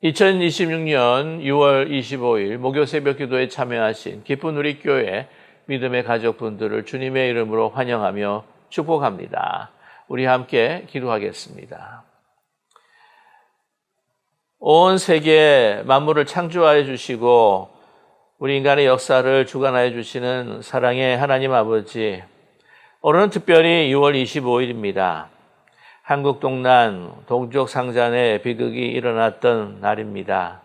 2026년 6월 25일 목요 새벽 기도에 참여하신 기쁜 우리 교회 믿음의 가족분들을 주님의 이름으로 환영하며 축복합니다. 우리 함께 기도하겠습니다. 온 세계 만물을 창조하여 주시고 우리 인간의 역사를 주관하여 주시는 사랑의 하나님 아버지, 오늘은 특별히 6월 25일입니다. 한국 동란 동족 상잔의 비극이 일어났던 날입니다.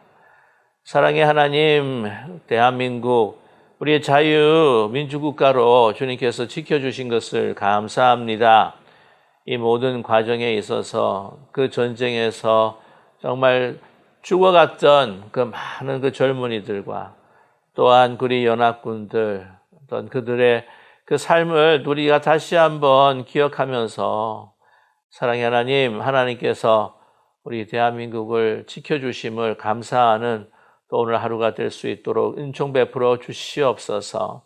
사랑의 하나님, 대한민국 우리의 자유민주국가로 주님께서 지켜주신 것을 감사합니다. 이 모든 과정에 있어서 그 전쟁에서 정말 죽어갔던 그 많은 그 젊은이들과 또한 우리 연합군들, 어떤 그들의 그 삶을 우리가 다시 한번 기억하면서 사랑의 하나님, 하나님께서 우리 대한민국을 지켜주심을 감사하는 또 오늘 하루가 될 수 있도록 은총 베풀어 주시옵소서.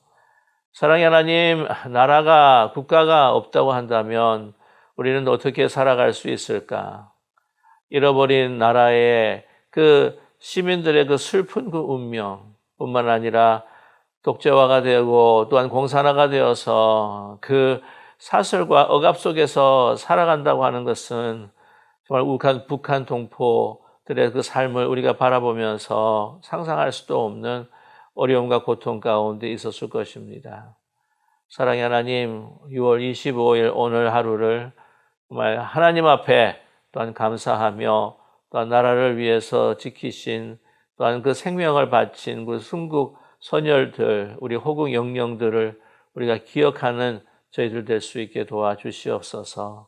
사랑의 하나님, 나라가, 국가가 없다고 한다면 우리는 어떻게 살아갈 수 있을까? 잃어버린 나라의 그 시민들의 그 슬픈 그 운명 뿐만 아니라 독재화가 되고 또한 공산화가 되어서 그 사설과 억압 속에서 살아간다고 하는 것은 정말 북한 동포들의 그 삶을 우리가 바라보면서 상상할 수도 없는 어려움과 고통 가운데 있었을 것입니다. 사랑의 하나님, 6월 25일 오늘 하루를 정말 하나님 앞에 또한 감사하며 또한 나라를 위해서 지키신 또한 그 생명을 바친 그 순국 선열들, 우리 호국 영령들을 우리가 기억하는 저희들 될 수 있게 도와주시옵소서.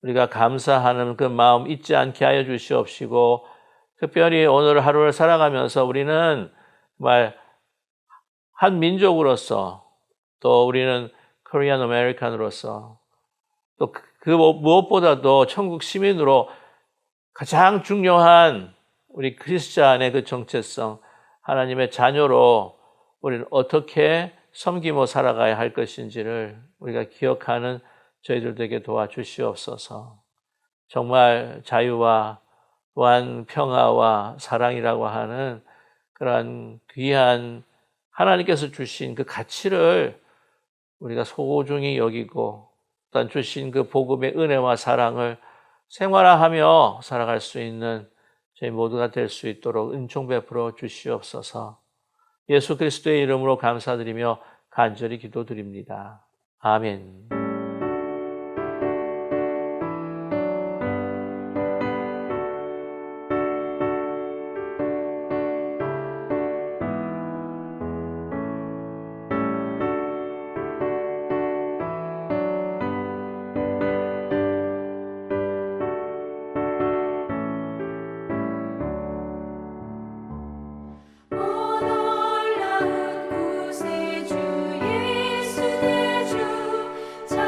우리가 감사하는 그 마음 잊지 않게 하여 주시옵시고, 특별히 오늘 하루를 살아가면서 우리는 정말 한 민족으로서 또 우리는 코리안 아메리칸으로서 또 그 무엇보다도 천국 시민으로 가장 중요한 우리 크리스찬의 그 정체성, 하나님의 자녀로 우리는 어떻게 섬기며 살아가야 할 것인지를 우리가 기억하는 저희들에게 도와주시옵소서. 정말 자유와 또한 평화와 사랑이라고 하는 그러한 귀한 하나님께서 주신 그 가치를 우리가 소중히 여기고 또한 주신 그 복음의 은혜와 사랑을 생활화하며 살아갈 수 있는 저희 모두가 될 수 있도록 은총 베풀어 주시옵소서. 예수 그리스도의 이름으로 감사드리며 간절히 기도드립니다. 아멘. 놀라운 구세주 예수 내 주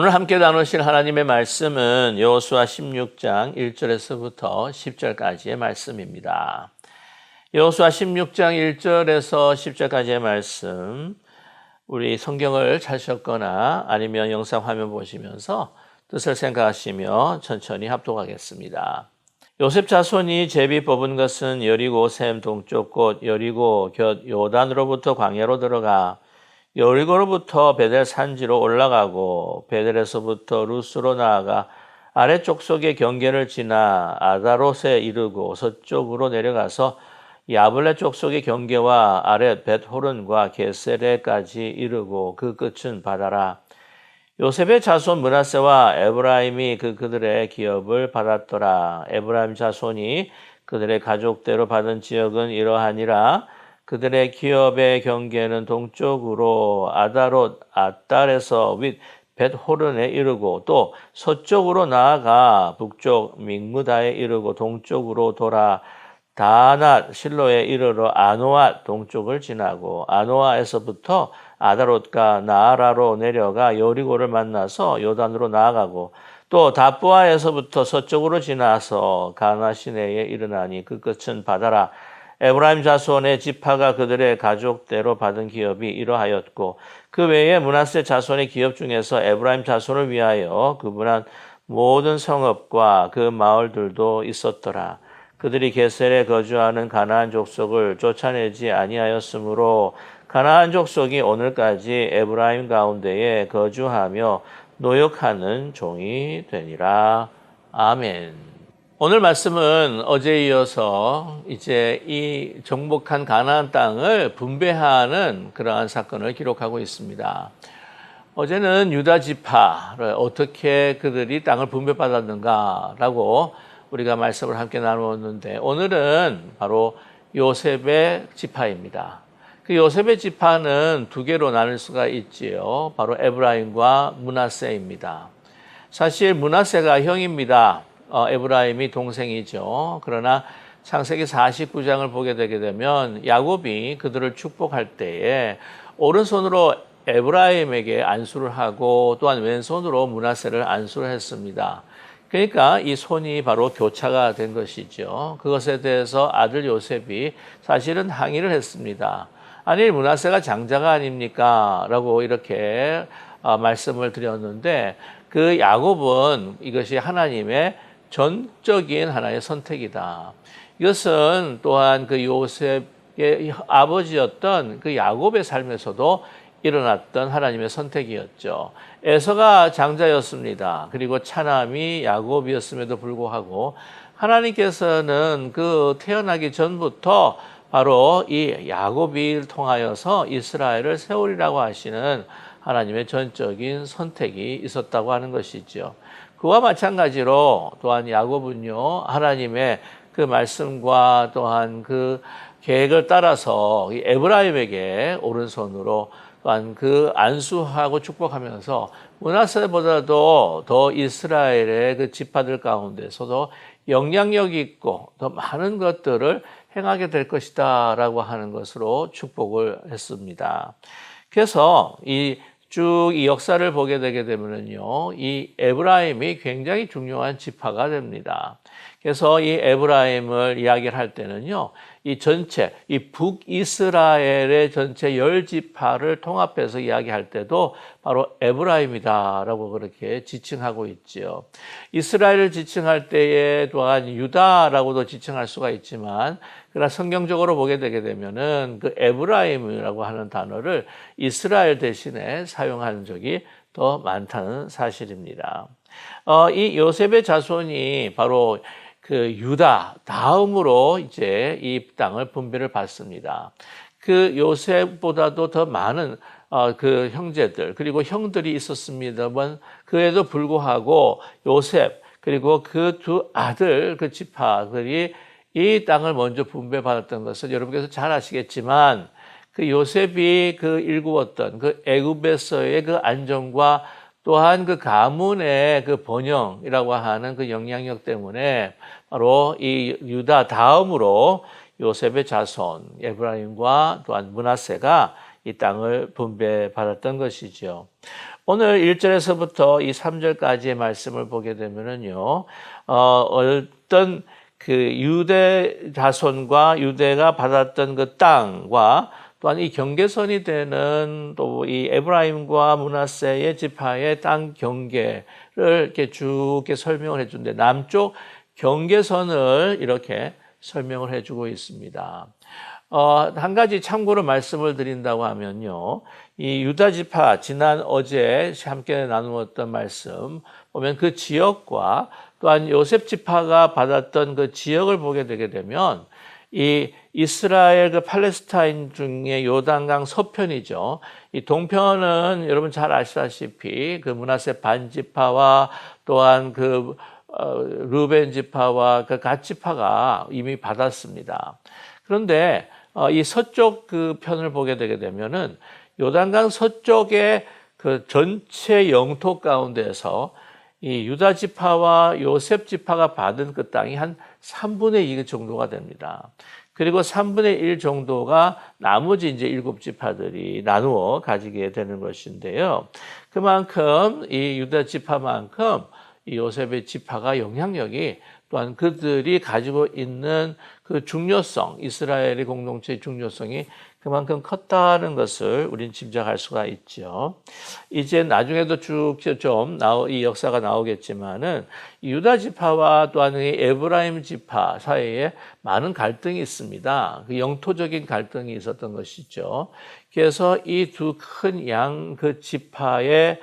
오늘 함께 나누실 하나님의 말씀은 여호수아 16장 1절에서부터 10절까지의 말씀입니다. 여호수아 16장 1절에서 10절까지의 말씀, 우리 성경을 찾으셨거나 아니면 영상 화면 보시면서 뜻을 생각하시며 천천히 합독하겠습니다. 요셉 자손이 제비 뽑은 것은 여리고 샘 동쪽 곳 여리고 곁 요단으로부터 광야로 들어가 여리고로부터 베델 산지로 올라가고 베델에서부터 루스로 나아가 아래쪽 속의 경계를 지나 아다롯에 이르고 서쪽으로 내려가서 야블레 쪽 속의 경계와 아랫 벳호른과 게세레까지 이르고 그 끝은 바다라. 요셉의 자손 므낫세와 에브라임이 그들의 기업을 받았더라. 에브라임 자손이 그들의 가족대로 받은 지역은 이러하니라. 그들의 기업의 경계는 동쪽으로 아다롯 아달에서 윗 벳호른에 이르고 또 서쪽으로 나아가 북쪽 믹무다에 이르고 동쪽으로 돌아 다낫 실로에 이르러 아노아 동쪽을 지나고 아노아에서부터 아다롯과 나아라로 내려가 여리고를 만나서 요단으로 나아가고 또 다부아에서부터 서쪽으로 지나서 가나 시내에 이르나니 그 끝은 바다라. 에브라임 자손의 지파가 그들의 가족대로 받은 기업이 이러하였고 그 외에 므낫세 자손의 기업 중에서 에브라임 자손을 위하여 구분한 모든 성읍과 그 마을들도 있었더라. 그들이 게셀에 거주하는 가나안 족속을 쫓아내지 아니하였으므로 가나안 족속이 오늘까지 에브라임 가운데에 거주하며 노역하는 종이 되니라. 아멘. 오늘 말씀은 어제에 이어서 이제 이 정복한 가나안 땅을 분배하는 그러한 사건을 기록하고 있습니다. 어제는 유다 지파를 어떻게 그들이 땅을 분배받았는가라고 우리가 말씀을 함께 나누었는데 오늘은 바로 요셉의 지파입니다. 그 요셉의 지파는 두 개로 나눌 수가 있지요. 바로 에브라임과 므낫세입니다. 사실 므낫세가 형입니다. 에브라임이 동생이죠. 그러나 창세기 49장을 보게 되게 되면 야곱이 그들을 축복할 때에 오른손으로 에브라임에게 안수를 하고 또한 왼손으로 므낫세를 안수를 했습니다. 그러니까 이 손이 바로 교차가 된 것이죠. 그것에 대해서 아들 요셉이 사실은 항의를 했습니다. 아니 므낫세가 장자가 아닙니까? 라고 이렇게 말씀을 드렸는데 그 야곱은 이것이 하나님의 전적인 하나의 선택이다. 이것은 또한 그 요셉의 아버지였던 그 야곱의 삶에서도 일어났던 하나님의 선택이었죠. 에서가 장자였습니다. 그리고 차남이 야곱이었음에도 불구하고 하나님께서는 그 태어나기 전부터 바로 이 야곱을 통하여서 이스라엘을 세우리라고 하시는 하나님의 전적인 선택이 있었다고 하는 것이죠. 그와 마찬가지로 또한 야곱은요, 하나님의 그 말씀과 또한 그 계획을 따라서 에브라임에게 오른손으로 또한 그 안수하고 축복하면서 므낫세보다도 더 이스라엘의 그 지파들 가운데서도 영향력 있고 더 많은 것들을 행하게 될 것이다 라고 하는 것으로 축복을 했습니다. 그래서 쭉 이 역사를 보게 되게 되면요, 이 에브라임이 굉장히 중요한 지파가 됩니다. 그래서 이 에브라임을 이야기를 할 때는요, 이 전체, 이 북이스라엘의 전체 10지파를 통합해서 이야기할 때도 바로 에브라임이다라고 그렇게 지칭하고 있죠. 이스라엘을 지칭할 때에 또한 유다라고도 지칭할 수가 있지만, 그러나 성경적으로 보게 되게 되면은 그 에브라임이라고 하는 단어를 이스라엘 대신에 사용하는 적이 더 많다는 사실입니다. 이 요셉의 자손이 바로 그 유다 다음으로 이제 이 땅을 분배를 받습니다. 그 요셉보다도 더 많은 그 형제들 그리고 형들이 있었습니다만 그에도 불구하고 요셉 그리고 그 두 아들 그 지파들이 이 땅을 먼저 분배받았던 것은 여러분께서 잘 아시겠지만 그 요셉이 그 일구었던 그 애굽에서의 그 안정과 또한 그 가문의 그 번영이라고 하는 그 영향력 때문에 바로 이 유다 다음으로 요셉의 자손 에브라임과 또한 므낫세가 이 땅을 분배받았던 것이죠. 오늘 1절에서부터 이 3절까지의 말씀을 보게 되면은요, 어떤 그 유대 자손과 유대가 받았던 그 땅과 또한 이 경계선이 되는 또 이 에브라임과 므낫세의 지파의 땅 경계를 이렇게 쭉 이렇게 설명을 해주는데 남쪽 경계선을 이렇게 설명을 해주고 있습니다. 한 가지 참고로 말씀을 드린다고 하면요. 이 유다 지파, 어제 함께 나누었던 말씀 보면 그 지역과 또한 요셉 지파가 받았던 그 지역을 보게 되게 되면 이 이스라엘 그 팔레스타인 중에 요단강 서편이죠. 이 동편은 여러분 잘 아시다시피 그 므낫세 반 지파와 또한 그 르벤 지파와 그 갓 지파가 이미 받았습니다. 그런데 이 서쪽 그 편을 보게 되게 되면은 요단강 서쪽의 그 전체 영토 가운데서 이 유다 지파와 요셉 지파가 받은 그 땅이 한 3분의 2 정도가 됩니다. 그리고 3분의 1 정도가 나머지 이제 7지파들이 나누어 가지게 되는 것인데요. 그만큼 이 유다 지파만큼 이 요셉의 지파가 영향력이 또한 그들이 가지고 있는 그 중요성, 이스라엘의 공동체의 중요성이 그만큼 컸다는 것을 우리는 짐작할 수가 있죠. 이제 나중에도 쭉 좀 이 역사가 나오겠지만은 유다 지파와 또한 이 에브라임 지파 사이에 많은 갈등이 있습니다. 그 영토적인 갈등이 있었던 것이죠. 그래서 이 두 큰 양 그 지파의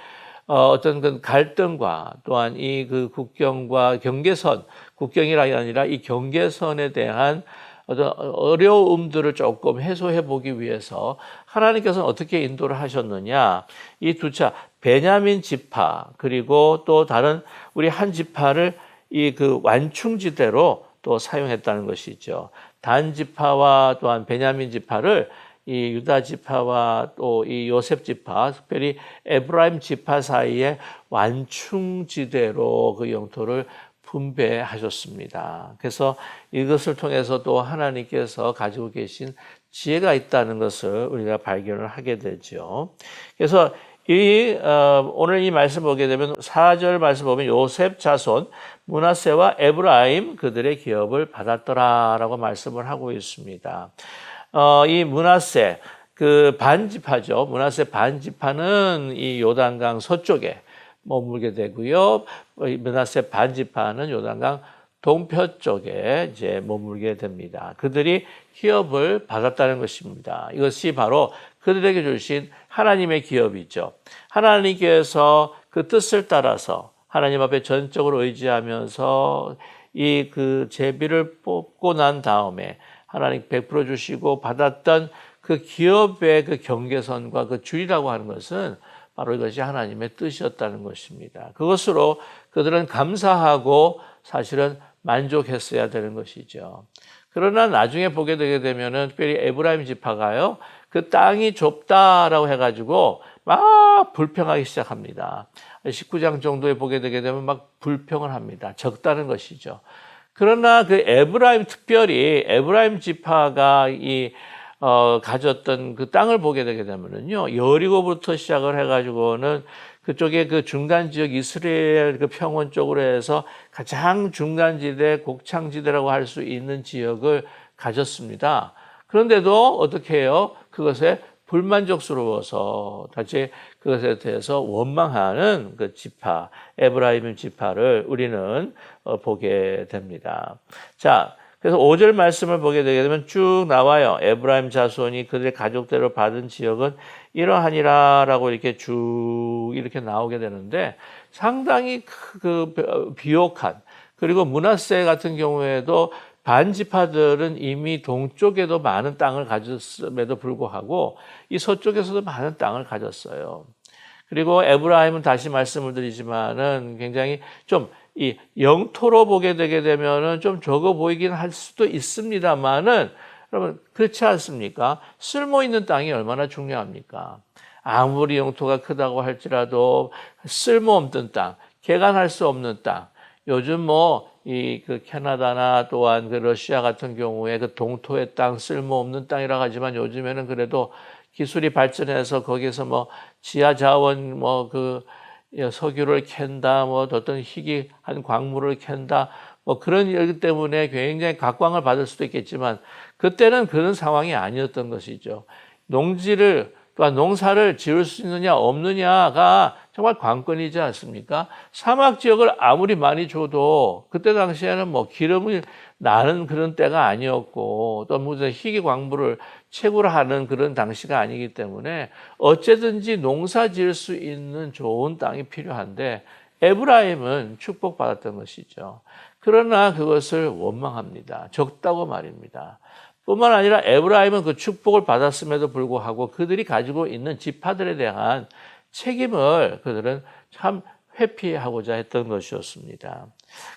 어떤 그 갈등과 또한 이 그 국경과 경계선, 국경이 아니라 이 경계선에 대한 어떤 어려움들을 조금 해소해 보기 위해서 하나님께서는 어떻게 인도를 하셨느냐. 이 두 차, 베냐민 지파, 그리고 또 다른 우리 한 지파를 이 그 완충지대로 또 사용했다는 것이죠. 단 지파와 또한 베냐민 지파를 이 유다 지파와 또 이 요셉 지파, 특별히 에브라임 지파 사이에 완충지대로 그 영토를 분배하셨습니다. 그래서 이것을 통해서 또 하나님께서 가지고 계신 지혜가 있다는 것을 우리가 발견을 하게 되죠. 그래서 오늘 이 말씀 보게 되면 4절 말씀 보면 요셉 자손 므낫세와 에브라임 그들의 기업을 받았더라라고 말씀을 하고 있습니다. 이 므낫세 그 반지파죠. 므낫세 반지파는 이 요단강 서쪽에 머물게 되고요. 므낫세 반지파는 요단강 동편 쪽에 이제 머물게 됩니다. 그들이 기업을 받았다는 것입니다. 이것이 바로 그들에게 주신 하나님의 기업이죠. 하나님께서 그 뜻을 따라서 하나님 앞에 전적으로 의지하면서 이 그 제비를 뽑고 난 다음에 하나님 베풀어 주시고 받았던 그 기업의 그 경계선과 그 줄이라고 하는 것은 바로 이것이 하나님의 뜻이었다는 것입니다. 그것으로 그들은 감사하고 사실은 만족했어야 되는 것이죠. 그러나 나중에 보게 되게 되면은 특별히 에브라임 지파가요, 그 땅이 좁다라고 해가지고 막 불평하기 시작합니다. 19장 정도에 보게 되게 되면 막 불평을 합니다. 적다는 것이죠. 그러나 그 특별히 에브라임 지파가 가졌던 그 땅을 보게 되게 되면은요, 여리고부터 시작을 해가지고는 그쪽에 그 중간 지역 이스라엘 그 평원 쪽으로 해서 가장 중간지대, 곡창지대라고 할 수 있는 지역을 가졌습니다. 그런데도 어떻게 해요? 그것에 불만족스러워서 다시 그것에 대해서 원망하는 그 지파, 에브라임 지파를 우리는 보게 됩니다. 자, 그래서 5절 말씀을 보게 되게 되면 쭉 나와요. 에브라임 자손이 그들의 가족대로 받은 지역은 이러하니라라고 이렇게 쭉 이렇게 나오게 되는데 상당히 비옥한, 그리고 므낫세 같은 경우에도 반지파들은 이미 동쪽에도 많은 땅을 가졌음에도 불구하고 이 서쪽에서도 많은 땅을 가졌어요. 그리고 에브라임은 다시 말씀을 드리지만은 굉장히 좀 이 영토로 보게 되게 되면은 좀 적어 보이긴 할 수도 있습니다만은 여러분 그렇지 않습니까? 쓸모 있는 땅이 얼마나 중요합니까? 아무리 영토가 크다고 할지라도 쓸모없는 땅, 개간할 수 없는 땅. 요즘 그 캐나다나 또한 그 러시아 같은 경우에 그 동토의 땅 쓸모없는 땅이라고 하지만 요즘에는 그래도 기술이 발전해서 거기서 지하 자원 석유를 캔다, 어떤 희귀한 광물을 캔다, 그런 이유 때문에 굉장히 각광을 받을 수도 있겠지만 그때는 그런 상황이 아니었던 것이죠. 또한 농사를 지을 수 있느냐 없느냐가 정말 관건이지 않습니까? 사막 지역을 아무리 많이 줘도 그때 당시에는 기름이 나는 그런 때가 아니었고 또 무슨 희귀 광물을 채굴을 하는 그런 당시가 아니기 때문에 어쨌든지 농사 지을 수 있는 좋은 땅이 필요한데 에브라임은 축복받았던 것이죠. 그러나 그것을 원망합니다. 적다고 말입니다. 뿐만 아니라 에브라임은 그 축복을 받았음에도 불구하고 그들이 가지고 있는 지파들에 대한 책임을 그들은 참 회피하고자 했던 것이었습니다.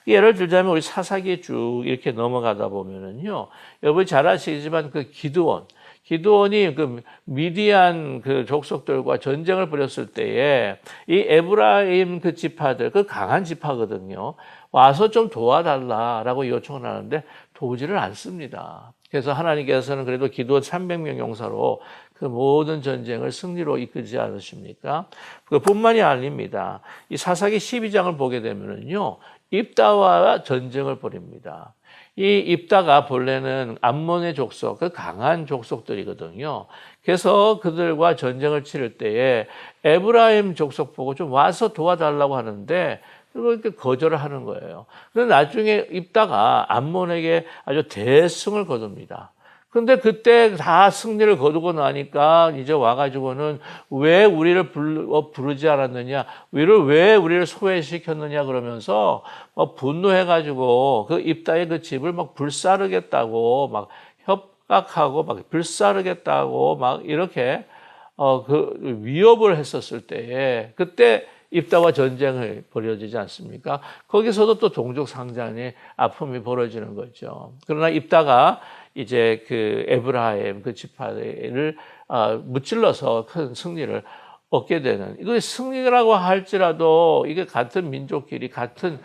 예를 들자면 우리 사사기에 쭉 이렇게 넘어가다 보면은요, 여러분 잘 아시지만 그 기드온이 그 미디안 그 족속들과 전쟁을 벌였을 때에 이 에브라임 그 지파들, 그 강한 지파거든요. 와서 좀 도와달라라고 요청을 하는데 도우지를 않습니다. 그래서 하나님께서는 그래도 기드온 300명 용사로 그 모든 전쟁을 승리로 이끌지 않으십니까? 그뿐만이 아닙니다. 이 사사기 12장을 보게 되면은요, 입다와 전쟁을 벌입니다. 이 입다가 본래는 암몬의 족속, 그 강한 족속들이거든요. 그래서 그들과 전쟁을 치를 때에 에브라임 족속 보고 좀 와서 도와달라고 하는데 그렇게 거절을 하는 거예요. 그런데 나중에 입다가 암몬에게 아주 대승을 거둡니다. 근데 그때 다 승리를 거두고 나니까 이제 와가지고는 왜 우리를 부르지 않았느냐, 왜 우리를 소외시켰느냐 그러면서 분노해가지고 그 입다의 그 집을 불사르겠다고 협박하고 불사르겠다고 이렇게 그 위협을 했었을 때에 그때 입다와 전쟁이 벌어지지 않습니까? 거기서도 또 종족 상잔의 아픔이 벌어지는 거죠. 그러나 입다가 이제 그 에브라임 그 지파를 무찔러서 큰 승리를 얻게 되는, 이거 승리라고 할지라도 이게 같은 민족끼리 같은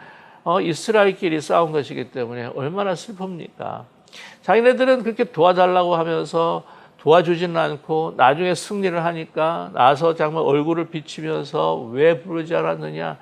이스라엘끼리 싸운 것이기 때문에 얼마나 슬픕니까? 자기네들은 그렇게 도와달라고 하면서 도와주지는 않고 나중에 승리를 하니까 나서 정말 얼굴을 비치면서 왜 부르지 않았느냐.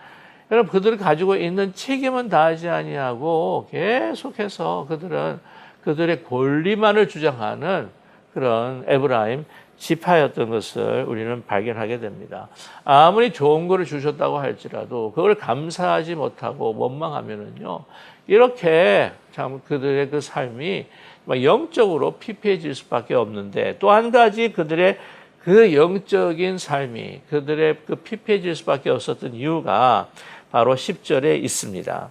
여러분 그들이 가지고 있는 책임은 다하지 아니하고 계속해서 그들은 그들의 권리만을 주장하는 그런 에브라임 지파였던 것을 우리는 발견하게 됩니다. 아무리 좋은 것을 주셨다고 할지라도 그걸 감사하지 못하고 원망하면은요, 이렇게 참 그들의 그 삶이 영적으로 피폐해질 수밖에 없는데, 또 한 가지 그들의 그 영적인 삶이 그들의 그 피폐해질 수밖에 없었던 이유가 바로 10절에 있습니다.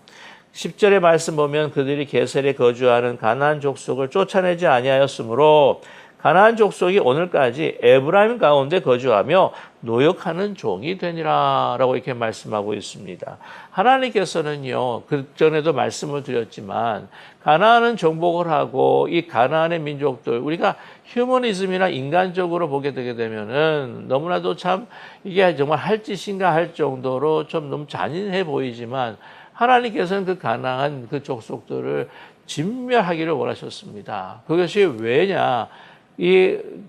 10절의 말씀 보면 그들이 게셀에 거주하는 가나안 족속을 쫓아내지 아니하였으므로 가나안 족속이 오늘까지 에브라임 가운데 거주하며 노역하는 종이 되니라 라고 이렇게 말씀하고 있습니다. 하나님께서는요, 그전에도 말씀을 드렸지만 가나안은 정복을 하고 이 가나안의 민족들, 우리가 휴머니즘이나 인간적으로 보게 되게 되면은 너무나도 참 이게 정말 할 짓인가 할 정도로 좀 너무 잔인해 보이지만 하나님께서는 그 가나안 그 족속들을 진멸하기를 원하셨습니다. 그것이 왜냐?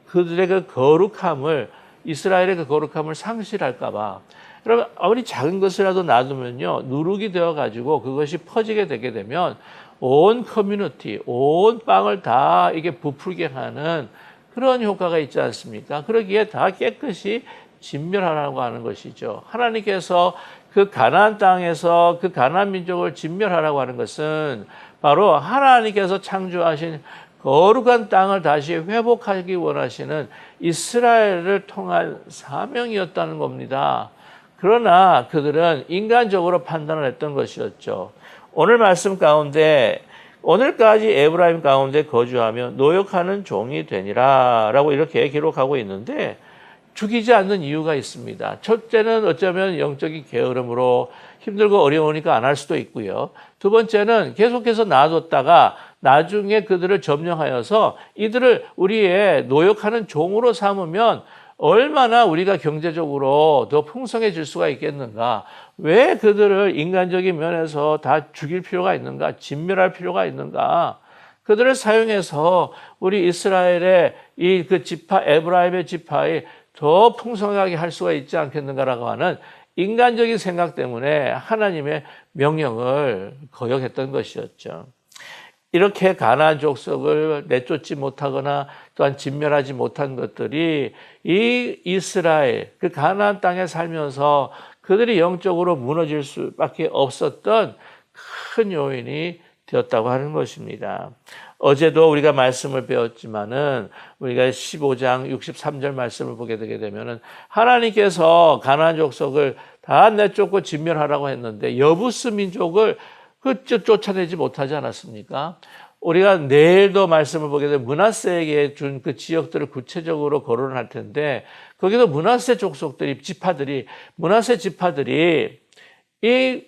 그들의 그 거룩함을, 이스라엘의 그 거룩함을 상실할까봐. 여러분, 아무리 작은 것이라도 놔두면요, 누룩이 되어가지고 그것이 퍼지게 되게 되면 온 커뮤니티, 온 빵을 다 이게 부풀게 하는 그런 효과가 있지 않습니까? 그러기에 다 깨끗이 진멸하라고 하는 것이죠. 하나님께서 그 가나안 땅에서 그 가나안 민족을 진멸하라고 하는 것은 바로 하나님께서 창조하신 거룩한 땅을 다시 회복하기 원하시는 이스라엘을 통한 사명이었다는 겁니다. 그러나 그들은 인간적으로 판단을 했던 것이었죠. 오늘 말씀 가운데 오늘까지 에브라임 가운데 거주하며 노역하는 종이 되니라 라고 이렇게 기록하고 있는데 죽이지 않는 이유가 있습니다. 첫째는 어쩌면 영적인 게으름으로 힘들고 어려우니까 안 할 수도 있고요. 두 번째는 계속해서 놔뒀다가 나중에 그들을 점령하여서 이들을 우리의 노역하는 종으로 삼으면 얼마나 우리가 경제적으로 더 풍성해질 수가 있겠는가. 왜 그들을 인간적인 면에서 다 죽일 필요가 있는가, 진멸할 필요가 있는가. 그들을 사용해서 우리 이스라엘의 이 그 지파, 에브라임의 지파의 더 풍성하게 할 수가 있지 않겠는가라고 하는 인간적인 생각 때문에 하나님의 명령을 거역했던 것이었죠. 이렇게 가나안 족속을 내쫓지 못하거나 또한 진멸하지 못한 것들이 이 이스라엘, 그 가나안 땅에 살면서 그들이 영적으로 무너질 수밖에 없었던 큰 요인이 되었다고 하는 것입니다. 어제도 우리가 말씀을 배웠지만은 우리가 15장 63절 말씀을 보게 되게 되면은 하나님께서 가나안 족속을 다 내쫓고 진멸하라고 했는데 여부스 민족을 쫓아내지 못하지 않았습니까? 우리가 내일도 말씀을 보게 되면 므낫세에게 준 그 지역들을 구체적으로 거론을 할 텐데 거기도 므낫세 족속들이 므낫세 지파들이 이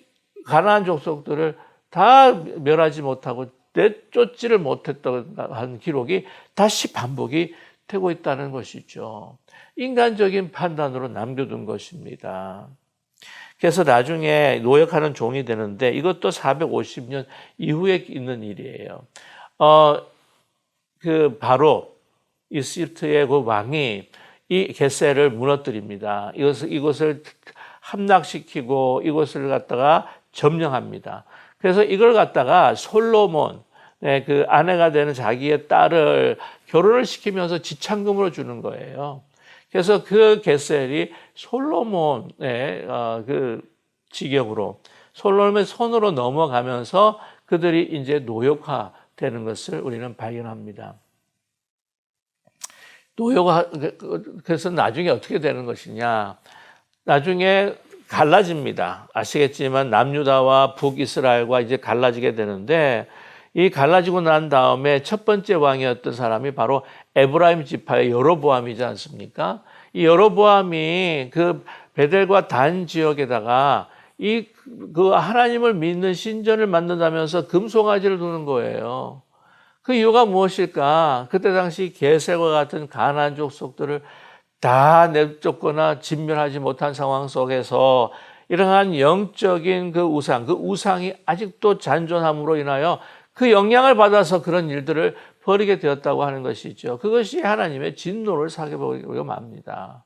가나안 족속들을 다 멸하지 못하고 내쫓지를 못했다는 기록이 다시 반복이 되고 있다는 것이죠. 인간적인 판단으로 남겨둔 것입니다. 그래서 나중에 노역하는 종이 되는데 이것도 450년 이후에 있는 일이에요. 바로 이집트의 그 왕이 이 겟셀을 무너뜨립니다. 이것을 함락시키고 이것을 갖다가 점령합니다. 그래서 이걸 갖다가 솔로몬, 그 아내가 되는 자기의 딸을 결혼을 시키면서 지참금으로 주는 거예요. 그래서 그 겟셀이 솔로몬의 그 직역으로 솔로몬의 손으로 넘어가면서 그들이 이제 노역화되는 것을 우리는 발견합니다. 그래서 나중에 어떻게 되는 것이냐? 나중에 갈라집니다. 아시겠지만 남유다와 북이스라엘과 이제 갈라지게 되는데 이 갈라지고 난 다음에 첫 번째 왕이었던 사람이 바로 에브라임 지파의 여로보암이지 않습니까? 이 여로보암이 그 베델과 단 지역에다가 그 하나님을 믿는 신전을 만든다면서 금송아지를 두는 거예요. 그 이유가 무엇일까? 그때 당시 게셀과 같은 가나안 족속들을 다 내쫓거나 진멸하지 못한 상황 속에서 이러한 영적인 그 우상이 아직도 잔존함으로 인하여 그 영향을 받아서 그런 일들을 벌이게 되었다고 하는 것이죠. 그것이 하나님의 진노를 사게 보기로 맙니다.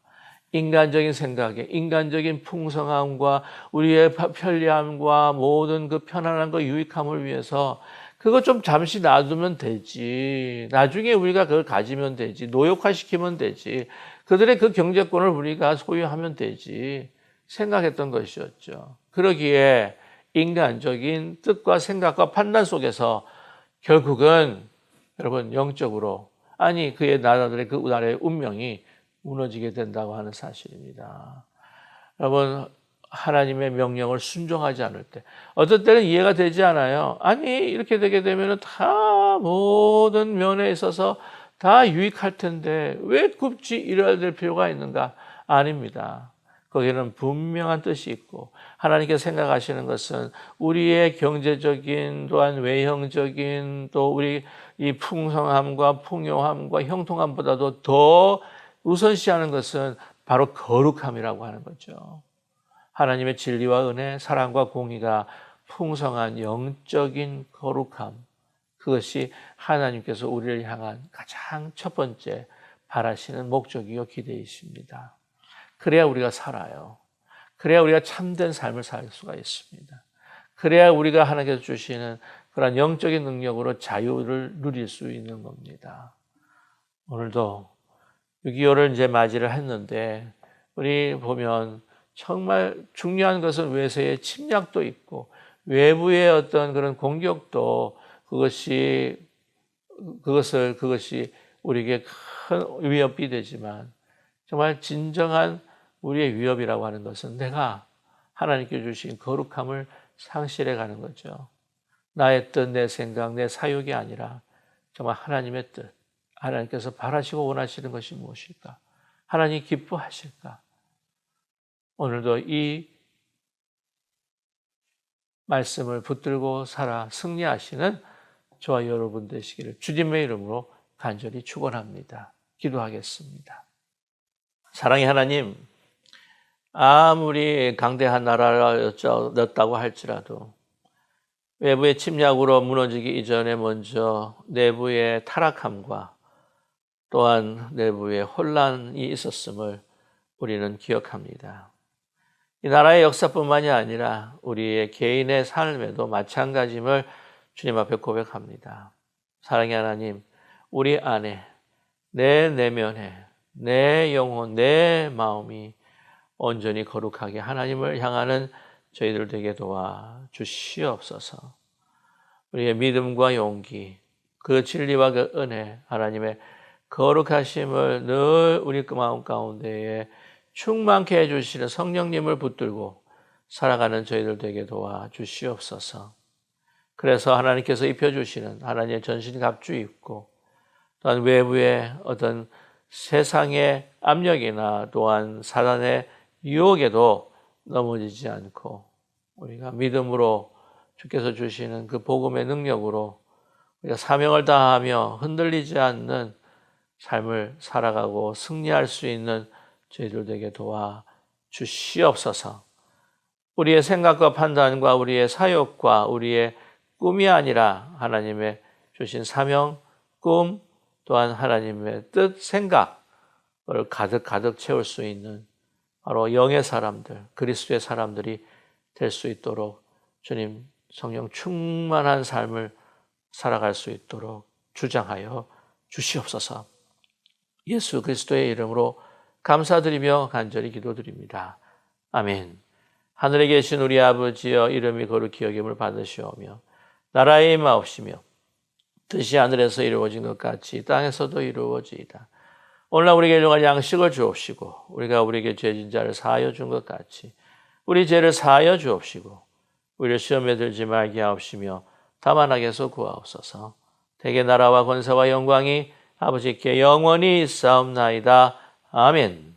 인간적인 생각에 인간적인 풍성함과 우리의 편리함과 모든 그 편안함과 유익함을 위해서 그거 좀 잠시 놔두면 되지. 나중에 우리가 그걸 가지면 되지. 노역화시키면 되지. 그들의 그 경제권을 우리가 소유하면 되지. 생각했던 것이었죠. 그러기에 인간적인 뜻과 생각과 판단 속에서 결국은 여러분 영적으로 그의 나라들의 그 나라의 운명이 무너지게 된다고 하는 사실입니다. 여러분 하나님의 명령을 순종하지 않을 때 어떤 때는 이해가 되지 않아요. 이렇게 되게 되면 다 모든 면에 있어서 다 유익할 텐데 왜 굳이 이래야 될 필요가 있는가? 아닙니다. 거기는 분명한 뜻이 있고 하나님께서 생각하시는 것은 우리의 경제적인 또한 외형적인 또 우리 이 풍성함과 풍요함과 형통함보다도 더 우선시하는 것은 바로 거룩함이라고 하는 거죠. 하나님의 진리와 은혜, 사랑과 공의가 풍성한 영적인 거룩함, 그것이 하나님께서 우리를 향한 가장 첫 번째 바라시는 목적이요 기대이십니다. 그래야 우리가 살아요. 그래야 우리가 참된 삶을 살 수가 있습니다. 그래야 우리가 하나님께서 주시는 그런 영적인 능력으로 자유를 누릴 수 있는 겁니다. 오늘도 6.25를 이제 맞이를 했는데 우리 보면 정말 중요한 것은 외세의 침략도 있고 외부의 어떤 그런 공격도 그것이 우리에게 큰 위협이 되지만 정말 진정한 우리의 위협이라고 하는 것은 내가 하나님께 주신 거룩함을 상실해 가는 거죠. 나의 뜻, 내 생각, 내 사욕이 아니라 정말 하나님의 뜻, 하나님께서 바라시고 원하시는 것이 무엇일까? 하나님이 기뻐하실까? 오늘도 이 말씀을 붙들고 살아 승리하시는 저와 여러분 되시기를 주님의 이름으로 간절히 축원합니다. 기도하겠습니다. 사랑의 하나님, 아무리 강대한 나라였다고 할지라도 외부의 침략으로 무너지기 이전에 먼저 내부의 타락함과 또한 내부의 혼란이 있었음을 우리는 기억합니다. 이 나라의 역사뿐만이 아니라 우리의 개인의 삶에도 마찬가지임을 주님 앞에 고백합니다. 사랑의 하나님, 우리 안에, 내 내면에, 내 영혼, 내 마음이 온전히 거룩하게 하나님을 향하는 저희들 되게 도와 주시옵소서. 우리의 믿음과 용기, 그 진리와 그 은혜, 하나님의 거룩하심을 늘 우리 마음 가운데에 충만케 해주시는 성령님을 붙들고 살아가는 저희들 되게 도와 주시옵소서. 그래서 하나님께서 입혀주시는 하나님의 전신갑주 입고 또한 외부의 어떤 세상의 압력이나 또한 사단의 유혹에도 넘어지지 않고 우리가 믿음으로 주께서 주시는 그 복음의 능력으로 우리가 사명을 다하며 흔들리지 않는 삶을 살아가고 승리할 수 있는 저희들 되게 도와 주시옵소서. 우리의 생각과 판단과 우리의 사역과 우리의 꿈이 아니라 하나님의 주신 사명, 꿈, 또한 하나님의 뜻, 생각을 가득 채울 수 있는 바로 영의 사람들, 그리스도의 사람들이 될 수 있도록 주님 성령 충만한 삶을 살아갈 수 있도록 주장하여 주시옵소서. 예수 그리스도의 이름으로 감사드리며 간절히 기도드립니다. 아멘. 하늘에 계신 우리 아버지여, 이름이 거룩히 여김을 받으시오며 나라의 임하옵시며 뜻이 하늘에서 이루어진 것 같이 땅에서도 이루어지이다. 오늘날 우리에게 일용할 양식을 주옵시고 우리가 우리에게 죄진 자를 사하여 준 것 같이 우리 죄를 사하여 주옵시고 우리를 시험에 들지 말게 하옵시며 다만 악에서 구하옵소서. 대개 나라와 권세와 영광이 아버지께 영원히 있사옵나이다. 아멘.